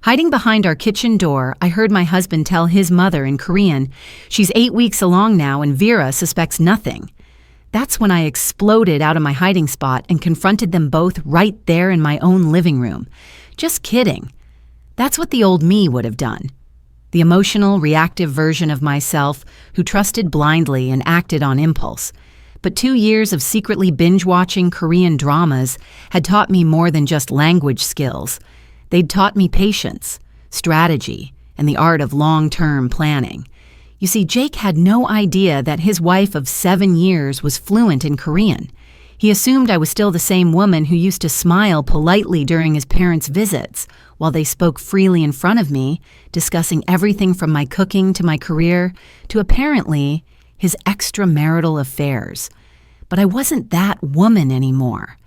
Hiding behind our kitchen door, I heard my husband tell his mother in Korean, "She's 8 weeks along now and Vera suspects nothing." That's when I exploded out of my hiding spot and confronted them both right there in my own living room. Just kidding. That's what the old me would have done. The emotional, reactive version of myself who trusted blindly and acted on impulse. But 2 years of secretly binge-watching Korean dramas had taught me more than just language skills. They'd taught me patience, strategy, and the art of long-term planning. You see, Jake had no idea that his wife of 7 years was fluent in Korean. He assumed I was still the same woman who used to smile politely during his parents' visits, while they spoke freely in front of me, discussing everything from my cooking to my career to apparently his extramarital affairs. But I wasn't that woman anymore.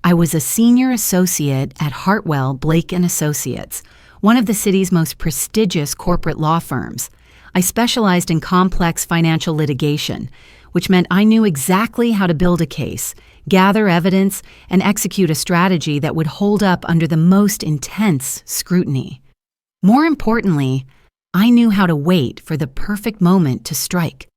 I was a senior associate at Hartwell, Blake & Associates, one of the city's most prestigious corporate law firms. I specialized in complex financial litigation, which meant I knew exactly how to build a case, gather evidence, and execute a strategy that would hold up under the most intense scrutiny. More importantly, I knew how to wait for the perfect moment to strike.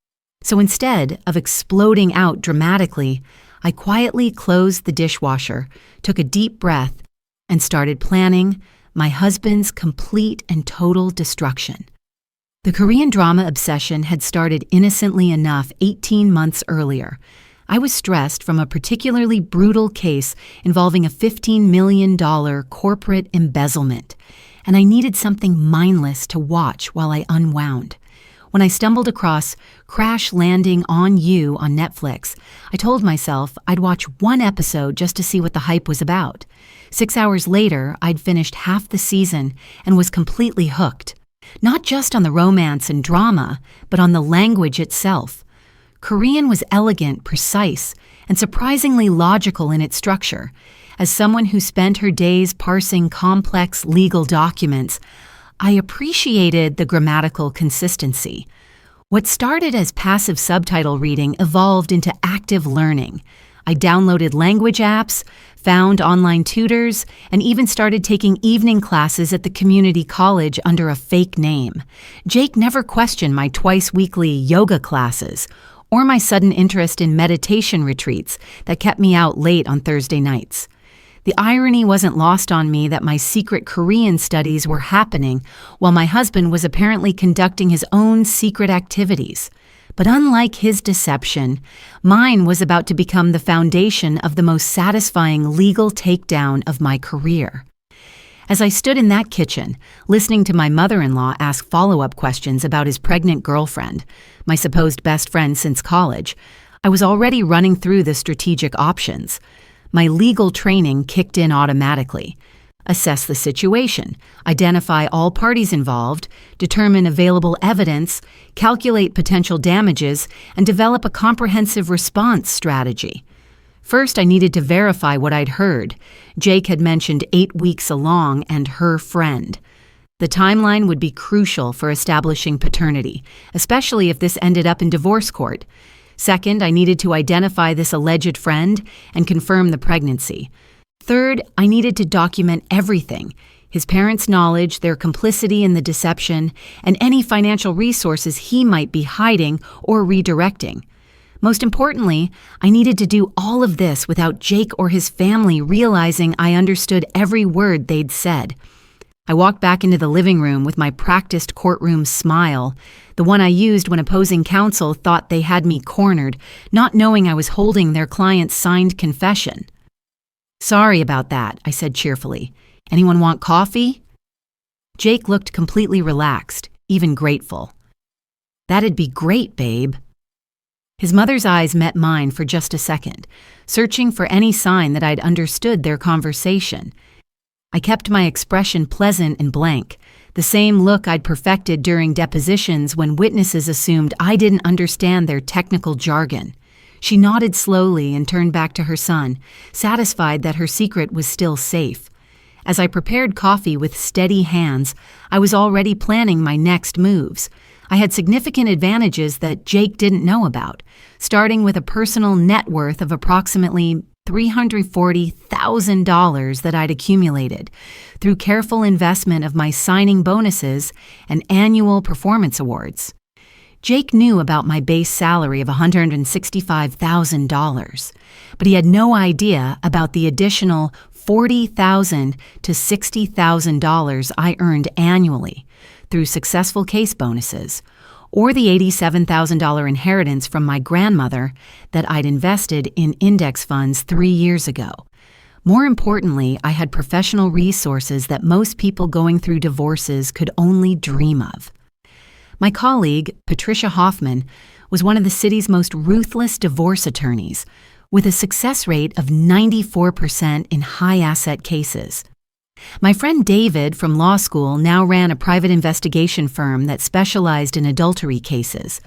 So instead of exploding out dramatically, I quietly closed the dishwasher, took a deep breath, and started planning my husband's complete and total destruction. The Korean drama obsession had started innocently enough 18 months earlier. I was stressed from a particularly brutal case involving a $15 million corporate embezzlement, and I needed something mindless to watch while I unwound. When I stumbled across Crash Landing on You on Netflix, I told myself I'd watch one episode just to see what the hype was about. 6 hours later, I'd finished half the season and was completely hooked. Not just on the romance and drama, but on the language itself. Korean was elegant, precise, and surprisingly logical in its structure. As someone who spent her days parsing complex legal documents, I appreciated the grammatical consistency. What started as passive subtitle reading evolved into active learning. I downloaded language apps, found online tutors, and even started taking evening classes at the community college under a fake name. Jake never questioned my twice-weekly yoga classes or my sudden interest in meditation retreats that kept me out late on Thursday nights. The irony wasn't lost on me that my secret Korean studies were happening while my husband was apparently conducting his own secret activities. But unlike his deception, mine was about to become the foundation of the most satisfying legal takedown of my career. As I stood in that kitchen, listening to my mother-in-law ask follow-up questions about his pregnant girlfriend, my supposed best friend since college, I was already running through the strategic options. My legal training kicked in automatically. Assess the situation, identify all parties involved, determine available evidence, calculate potential damages, and develop a comprehensive response strategy. First, I needed to verify what I'd heard. Jake had mentioned 8 weeks along and her friend. The timeline would be crucial for establishing paternity, especially if this ended up in divorce court. Second, I needed to identify this alleged friend and confirm the pregnancy. Third, I needed to document everything: his parents' knowledge, their complicity in the deception, and any financial resources he might be hiding or redirecting. Most importantly, I needed to do all of this without Jake or his family realizing I understood every word they'd said. I walked back into the living room with my practiced courtroom smile, the one I used when opposing counsel thought they had me cornered, not knowing I was holding their client's signed confession. "Sorry about that," I said cheerfully. "Anyone want coffee?" Jake looked completely relaxed, even grateful. "That'd be great, babe." His mother's eyes met mine for just a second, searching for any sign that I'd understood their conversation. I kept my expression pleasant and blank, the same look I'd perfected during depositions when witnesses assumed I didn't understand their technical jargon. She nodded slowly and turned back to her son, satisfied that her secret was still safe. As I prepared coffee with steady hands, I was already planning my next moves. I had significant advantages that Jake didn't know about, starting with a personal net worth of approximately $340,000 that I'd accumulated through careful investment of my signing bonuses and annual performance awards. Jake knew about my base salary of $165,000, but he had no idea about the additional $40,000 to $60,000 I earned annually through successful case bonuses, or the $87,000 inheritance from my grandmother that I'd invested in index funds 3 years ago. More importantly, I had professional resources that most people going through divorces could only dream of. My colleague, Patricia Hoffman, was one of the city's most ruthless divorce attorneys, with a success rate of 94% in high-asset cases. My friend David from law school now ran a private investigation firm that specialized in adultery cases,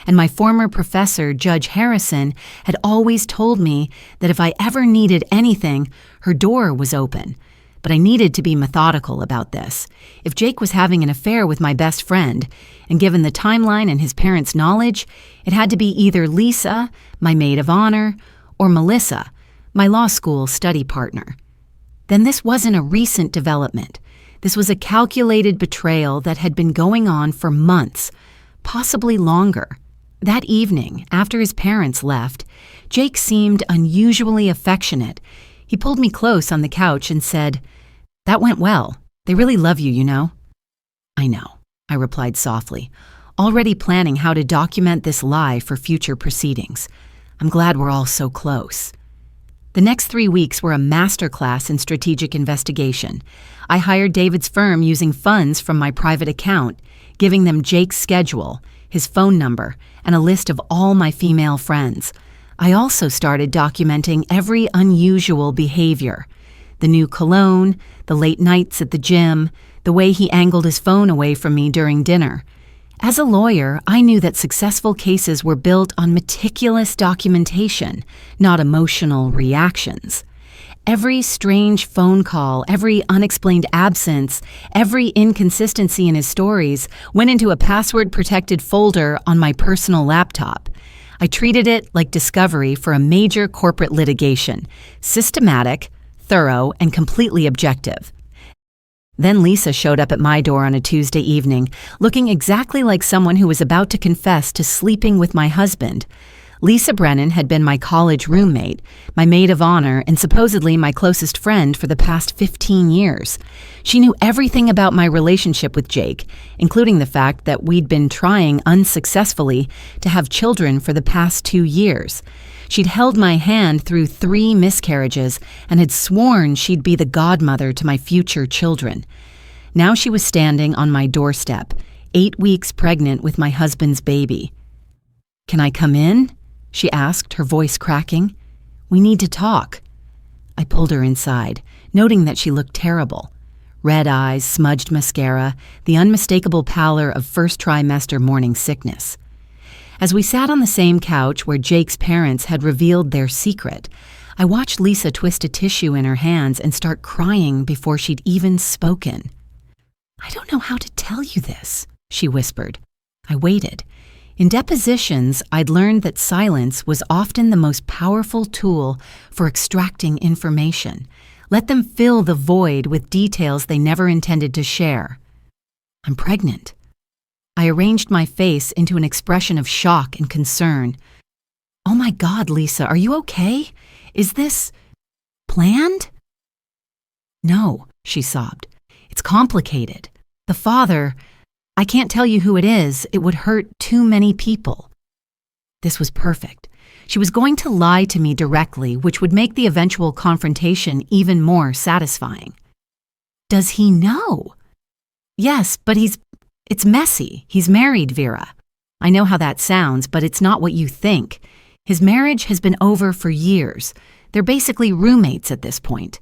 and my former professor, Judge Harrison, had always told me that if I ever needed anything, her door was open. But I needed to be methodical about this. If Jake was having an affair with my best friend, and given the timeline and his parents' knowledge, it had to be either Lisa, my maid of honor, or Melissa, my law school study partner. Then this wasn't a recent development. This was a calculated betrayal that had been going on for months, possibly longer. That evening, after his parents left, Jake seemed unusually affectionate. He pulled me close on the couch and said, "That went well. They really love you, you know." "I know," I replied softly, already planning how to document this lie for future proceedings. "I'm glad we're all so close." The next 3 weeks were a masterclass in strategic investigation. I hired David's firm using funds from my private account, giving them Jake's schedule, his phone number, and a list of all my female friends. I also started documenting every unusual behavior: the new cologne, the late nights at the gym, the way he angled his phone away from me during dinner. As a lawyer, I knew that successful cases were built on meticulous documentation, not emotional reactions. Every strange phone call, every unexplained absence, every inconsistency in his stories went into a password-protected folder on my personal laptop. I treated it like discovery for a major corporate litigation: systematic, thorough, and completely objective. Then Lisa showed up at my door on a Tuesday evening, looking exactly like someone who was about to confess to sleeping with my husband. Lisa Brennan had been my college roommate, my maid of honor, and supposedly my closest friend for the past 15 years. She knew everything about my relationship with Jake, including the fact that we'd been trying unsuccessfully to have children for the past 2 years. She'd held my hand through 3 miscarriages and had sworn she'd be the godmother to my future children. Now she was standing on my doorstep, 8 weeks pregnant with my husband's baby. "Can I come in?" she asked, her voice cracking. "We need to talk." I pulled her inside, noting that she looked terrible. Red eyes, smudged mascara, the unmistakable pallor of first trimester morning sickness. As we sat on the same couch where Jake's parents had revealed their secret, I watched Lisa twist a tissue in her hands and start crying before she'd even spoken. "I don't know how to tell you this," she whispered. I waited. In depositions, I'd learned that silence was often the most powerful tool for extracting information. Let them fill the void with details they never intended to share. "I'm pregnant." I arranged my face into an expression of shock and concern. "Oh my God, Lisa, are you okay? Is this planned?" "No," she sobbed. "It's complicated. The father, I can't tell you who it is. It would hurt too many people." This was perfect. She was going to lie to me directly, which would make the eventual confrontation even more satisfying. "Does he know?" "Yes, but it's messy. He's married, Vera. I know how that sounds, but it's not what you think. His marriage has been over for years. They're basically roommates at this point."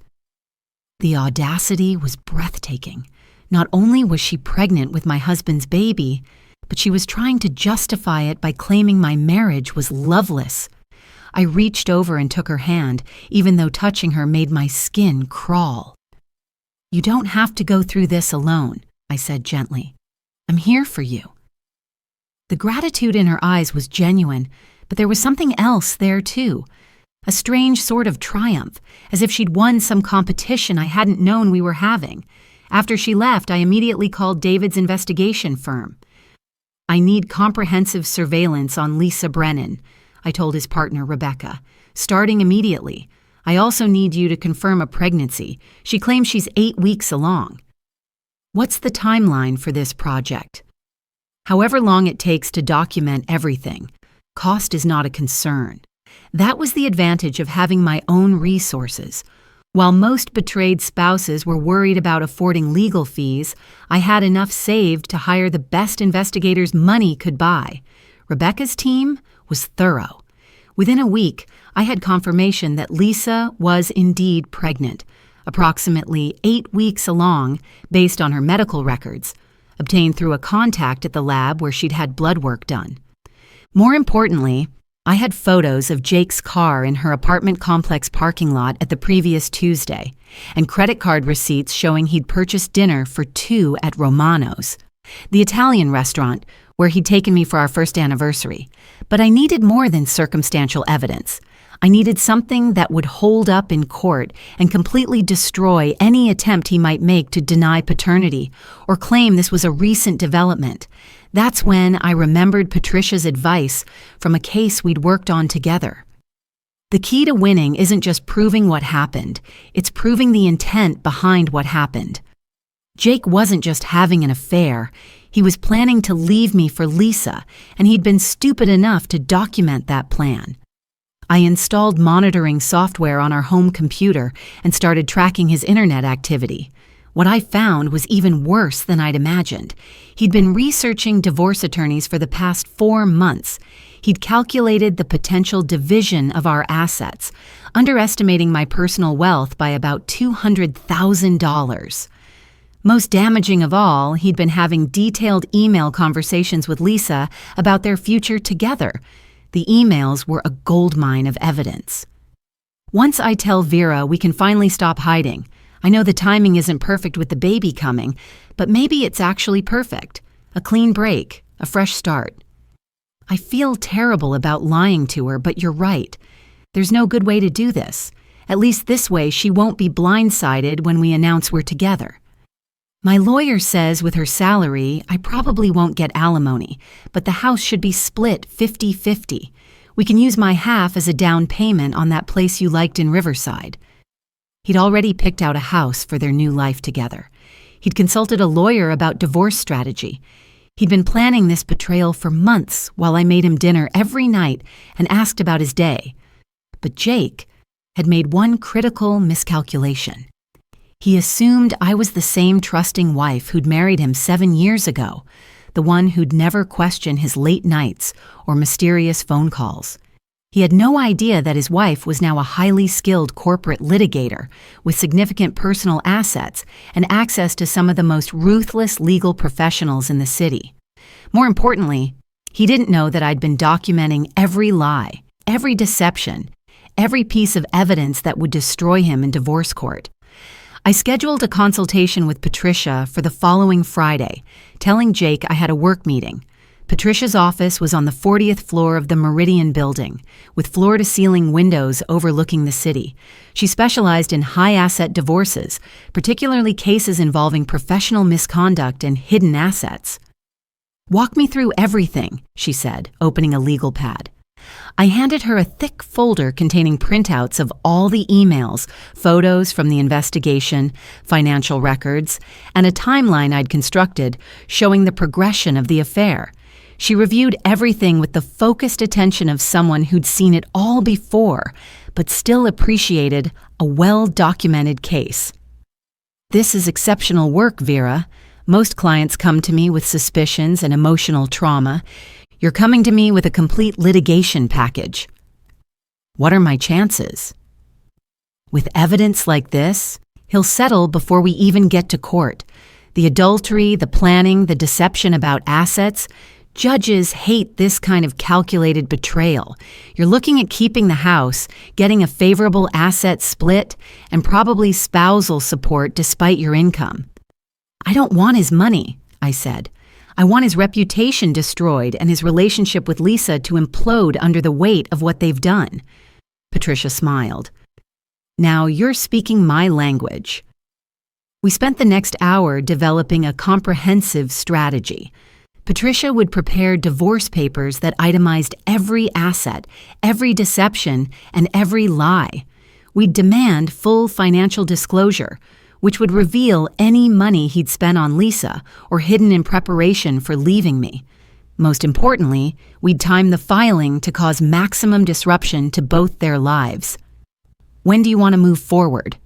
The audacity was breathtaking. Not only was she pregnant with my husband's baby, but she was trying to justify it by claiming my marriage was loveless. I reached over and took her hand, even though touching her made my skin crawl. "You don't have to go through this alone," I said gently. "I'm here for you." The gratitude in her eyes was genuine, but there was something else there too. A strange sort of triumph, as if she'd won some competition I hadn't known we were having. After she left, I immediately called David's investigation firm. "I need comprehensive surveillance on Lisa Brennan," I told his partner, Rebecca, "starting immediately. I also need you to confirm a pregnancy. She claims she's 8 weeks along." "What's the timeline for this project?" "However long it takes to document everything. Cost is not a concern." That was the advantage of having my own resources. While most betrayed spouses were worried about affording legal fees, I had enough saved to hire the best investigators money could buy. Rebecca's team was thorough. Within a week, I had confirmation that Lisa was indeed pregnant, approximately 8 weeks along, based on her medical records, obtained through a contact at the lab where she'd had blood work done. More importantly, I had photos of Jake's car in her apartment complex parking lot at the previous Tuesday, and credit card receipts showing he'd purchased dinner for 2 at Romano's, the Italian restaurant where he'd taken me for our first anniversary. But I needed more than circumstantial evidence. I needed something that would hold up in court and completely destroy any attempt he might make to deny paternity or claim this was a recent development. That's when I remembered Patricia's advice from a case we'd worked on together. The key to winning isn't just proving what happened, it's proving the intent behind what happened. Jake wasn't just having an affair, he was planning to leave me for Lisa, and he'd been stupid enough to document that plan. I installed monitoring software on our home computer and started tracking his internet activity. What I found was even worse than I'd imagined. He'd been researching divorce attorneys for the past 4 months. He'd calculated the potential division of our assets, underestimating my personal wealth by about $200,000. Most damaging of all, he'd been having detailed email conversations with Lisa about their future together. The emails were a goldmine of evidence. Once I tell Vera we can finally stop hiding, I know the timing isn't perfect with the baby coming, but maybe it's actually perfect. A clean break, a fresh start. I feel terrible about lying to her, but you're right. There's no good way to do this. At least this way she won't be blindsided when we announce we're together. My lawyer says with her salary, I probably won't get alimony, but the house should be split 50-50. We can use my half as a down payment on that place you liked in Riverside. He'd already picked out a house for their new life together. He'd consulted a lawyer about divorce strategy. He'd been planning this betrayal for months while I made him dinner every night and asked about his day. But Jake had made one critical miscalculation. He assumed I was the same trusting wife who'd married him 7 years ago, the one who'd never questioned his late nights or mysterious phone calls. He had no idea that his wife was now a highly skilled corporate litigator with significant personal assets and access to some of the most ruthless legal professionals in the city. More importantly, he didn't know that I'd been documenting every lie, every deception, every piece of evidence that would destroy him in divorce court. I scheduled a consultation with Patricia for the following Friday, telling Jake I had a work meeting. Patricia's office was on the 40th floor of the Meridian building, with floor-to-ceiling windows overlooking the city. She specialized in high-asset divorces, particularly cases involving professional misconduct and hidden assets. "Walk me through everything," she said, opening a legal pad. I handed her a thick folder containing printouts of all the emails, photos from the investigation, financial records, and a timeline I'd constructed showing the progression of the affair. She reviewed everything with the focused attention of someone who'd seen it all before, but still appreciated a well-documented case. "This is exceptional work, Vera. Most clients come to me with suspicions and emotional trauma. You're coming to me with a complete litigation package. What are my chances?" "With evidence like this, he'll settle before we even get to court. The adultery, the planning, the deception about assets, judges hate this kind of calculated betrayal. You're looking at keeping the house, getting a favorable asset split, and probably spousal support despite your income." "I don't want his money," I said. "I want his reputation destroyed and his relationship with Lisa to implode under the weight of what they've done." Patricia smiled. Now you're speaking my language. We spent the next hour developing a comprehensive strategy. Patricia would prepare divorce papers that itemized every asset, every deception, and every lie. We'd demand full financial disclosure, which would reveal any money he'd spent on Lisa or hidden in preparation for leaving me. Most importantly, we'd time the filing to cause maximum disruption to both their lives. When do you want to move forward?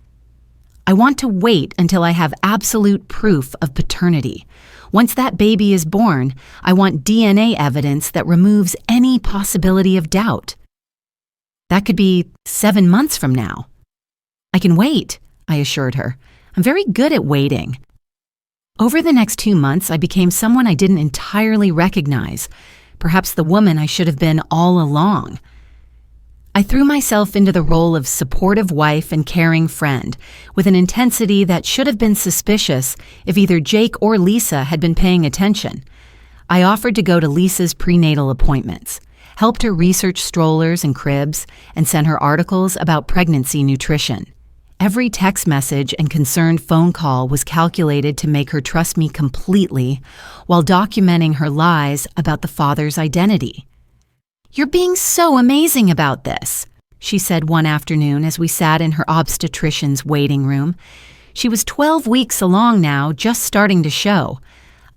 I want to wait until I have absolute proof of paternity. Once that baby is born, I want DNA evidence that removes any possibility of doubt. That could be 7 months from now. I can wait, I assured her. I'm very good at waiting. Over the next 2 months, I became someone I didn't entirely recognize, perhaps the woman I should have been all along. I threw myself into the role of supportive wife and caring friend, with an intensity that should have been suspicious if either Jake or Lisa had been paying attention. I offered to go to Lisa's prenatal appointments, helped her research strollers and cribs, and sent her articles about pregnancy nutrition. Every text message and concerned phone call was calculated to make her trust me completely, while documenting her lies about the father's identity. "You're being so amazing about this," she said one afternoon as we sat in her obstetrician's waiting room. She was 12 weeks along now, just starting to show.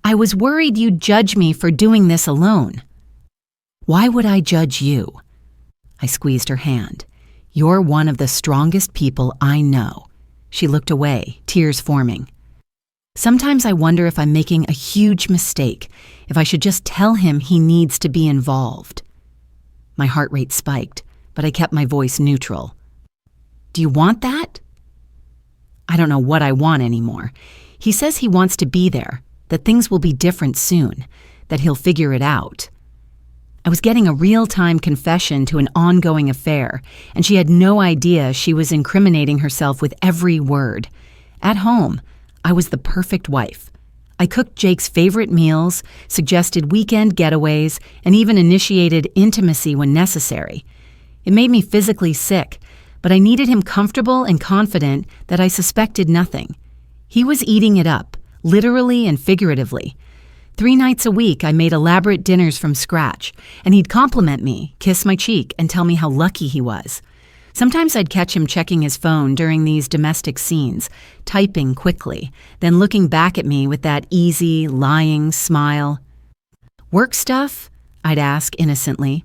"I was worried you'd judge me for doing this alone." "Why would I judge you?" I squeezed her hand. "You're one of the strongest people I know." She looked away, tears forming. "Sometimes I wonder if I'm making a huge mistake, if I should just tell him he needs to be involved." My heart rate spiked, but I kept my voice neutral. "Do you want that?" "I don't know what I want anymore. He says he wants to be there, that things will be different soon, that he'll figure it out." I was getting a real-time confession to an ongoing affair, and she had no idea she was incriminating herself with every word. At home, I was the perfect wife. I cooked Jake's favorite meals, suggested weekend getaways, and even initiated intimacy when necessary. It made me physically sick, but I needed him comfortable and confident that I suspected nothing. He was eating it up, literally and figuratively. 3 nights a week, I made elaborate dinners from scratch, and he'd compliment me, kiss my cheek, and tell me how lucky he was. Sometimes I'd catch him checking his phone during these domestic scenes, typing quickly, then looking back at me with that easy, lying smile. "Work stuff?" I'd ask innocently.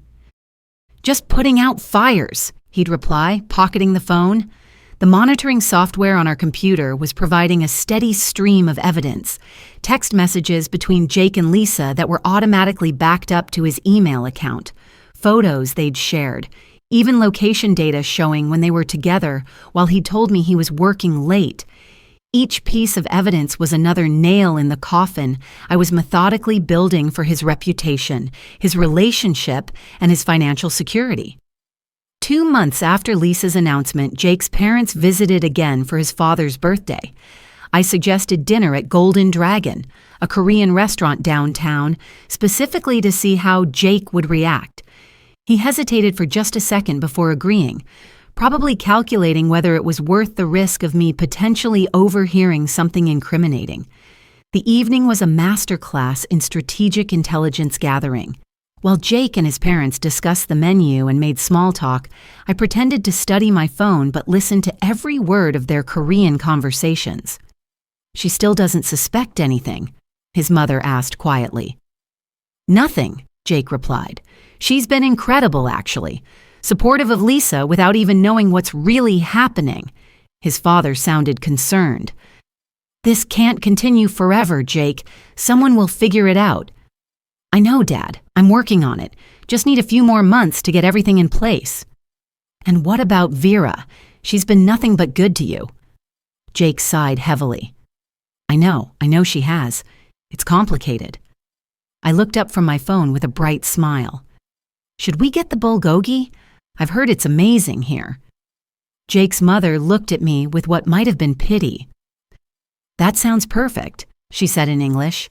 "Just putting out fires," he'd reply, pocketing the phone. The monitoring software on our computer was providing a steady stream of evidence, text messages between Jake and Lisa that were automatically backed up to his email account, photos they'd shared, even location data showing when they were together while he told me he was working late. Each piece of evidence was another nail in the coffin I was methodically building for his reputation, his relationship, and his financial security. 2 months after Lisa's announcement, Jake's parents visited again for his father's birthday. I suggested dinner at Golden Dragon, a Korean restaurant downtown, specifically to see how Jake would react. He hesitated for just a second before agreeing, probably calculating whether it was worth the risk of me potentially overhearing something incriminating. The evening was a masterclass in strategic intelligence gathering. While Jake and his parents discussed the menu and made small talk, I pretended to study my phone but listened to every word of their Korean conversations. "She still doesn't suspect anything?" his mother asked quietly. "Nothing," Jake replied. "She's been incredible, actually. Supportive of Lisa without even knowing what's really happening." His father sounded concerned. "This can't continue forever, Jake. Someone will figure it out." "I know, Dad. I'm working on it. Just need a few more months to get everything in place." "And what about Vera? She's been nothing but good to you." Jake sighed heavily. I know she has. It's complicated." I looked up from my phone with a bright smile. "Should we get the bulgogi? I've heard it's amazing here." Jake's mother looked at me with what might have been pity. "That sounds perfect," she said in English.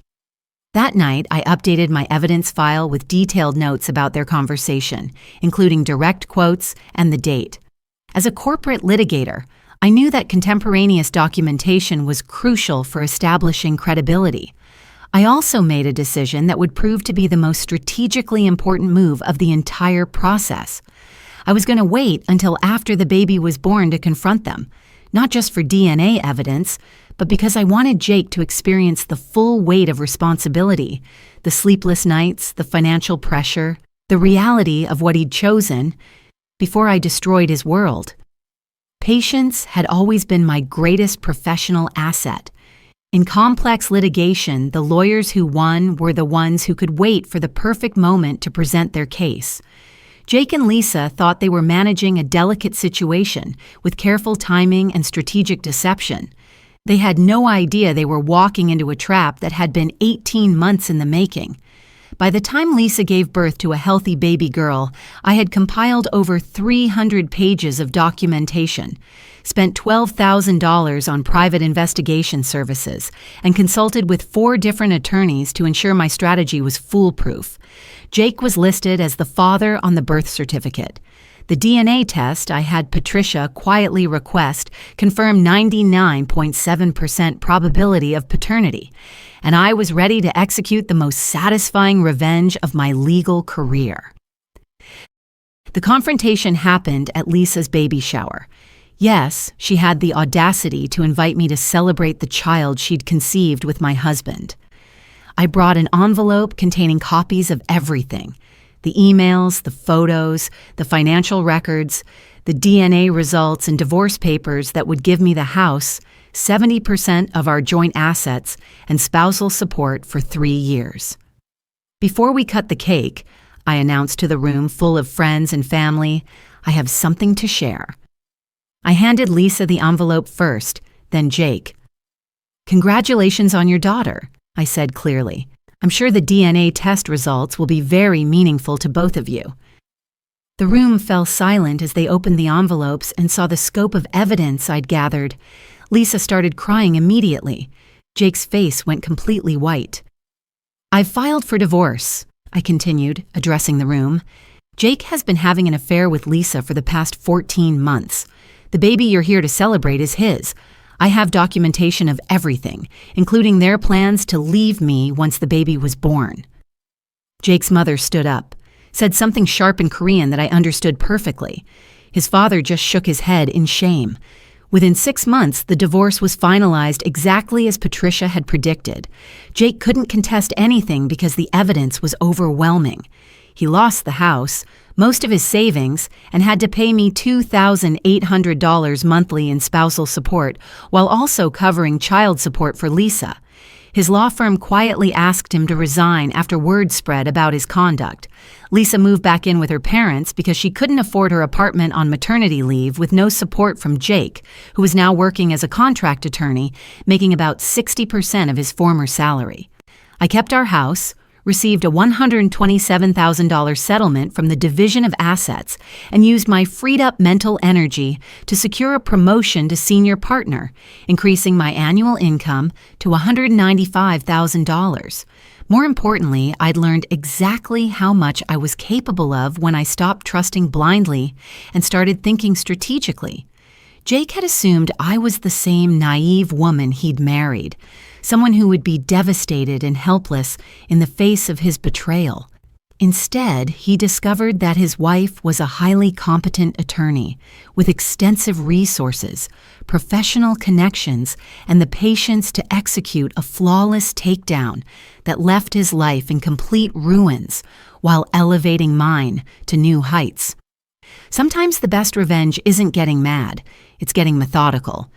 That night, I updated my evidence file with detailed notes about their conversation, including direct quotes and the date. As a corporate litigator, I knew that contemporaneous documentation was crucial for establishing credibility. I also made a decision that would prove to be the most strategically important move of the entire process. I was going to wait until after the baby was born to confront them, not just for DNA evidence, but because I wanted Jake to experience the full weight of responsibility, the sleepless nights, the financial pressure, the reality of what he'd chosen, before I destroyed his world. Patience had always been my greatest professional asset. In complex litigation, the lawyers who won were the ones who could wait for the perfect moment to present their case. Jake and Lisa thought they were managing a delicate situation with careful timing and strategic deception. They had no idea they were walking into a trap that had been 18 months in the making. By the time Lisa gave birth to a healthy baby girl, I had compiled over 300 pages of documentation, spent $12,000 on private investigation services, and consulted with 4 different attorneys to ensure my strategy was foolproof. Jake was listed as the father on the birth certificate. The DNA test I had Patricia quietly request confirmed 99.7% probability of paternity, and I was ready to execute the most satisfying revenge of my legal career. The confrontation happened at Lisa's baby shower. Yes, she had the audacity to invite me to celebrate the child she'd conceived with my husband. I brought an envelope containing copies of everything: the emails, the photos, the financial records, the DNA results and divorce papers that would give me the house, 70% of our joint assets, and spousal support for 3 years. Before we cut the cake, I announced to the room full of friends and family, I have something to share. I handed Lisa the envelope first, then Jake. "Congratulations on your daughter," I said clearly. "I'm sure the DNA test results will be very meaningful to both of you." The room fell silent as they opened the envelopes and saw the scope of evidence I'd gathered. Lisa started crying immediately. Jake's face went completely white. "I've filed for divorce," I continued, addressing the room. "Jake has been having an affair with Lisa for the past 14 months. The baby you're here to celebrate is his. I have documentation of everything, including their plans to leave me once the baby was born." Jake's mother stood up, said something sharp in Korean that I understood perfectly. His father just shook his head in shame. Within 6 months, the divorce was finalized exactly as Patricia had predicted. Jake couldn't contest anything because the evidence was overwhelming. He lost the house, most of his savings, and had to pay me $2,800 monthly in spousal support, while also covering child support for Lisa. His law firm quietly asked him to resign after word spread about his conduct. Lisa moved back in with her parents because she couldn't afford her apartment on maternity leave with no support from Jake, who was now working as a contract attorney, making about 60% of his former salary. I kept our house, received a $127,000 settlement from the Division of Assets, and used my freed-up mental energy to secure a promotion to senior partner, increasing my annual income to $195,000. More importantly, I'd learned exactly how much I was capable of when I stopped trusting blindly and started thinking strategically. Jake had assumed I was the same naive woman he'd married, someone who would be devastated and helpless in the face of his betrayal. Instead, he discovered that his wife was a highly competent attorney with extensive resources, professional connections, and the patience to execute a flawless takedown that left his life in complete ruins while elevating mine to new heights. Sometimes the best revenge isn't getting mad, it's getting methodical.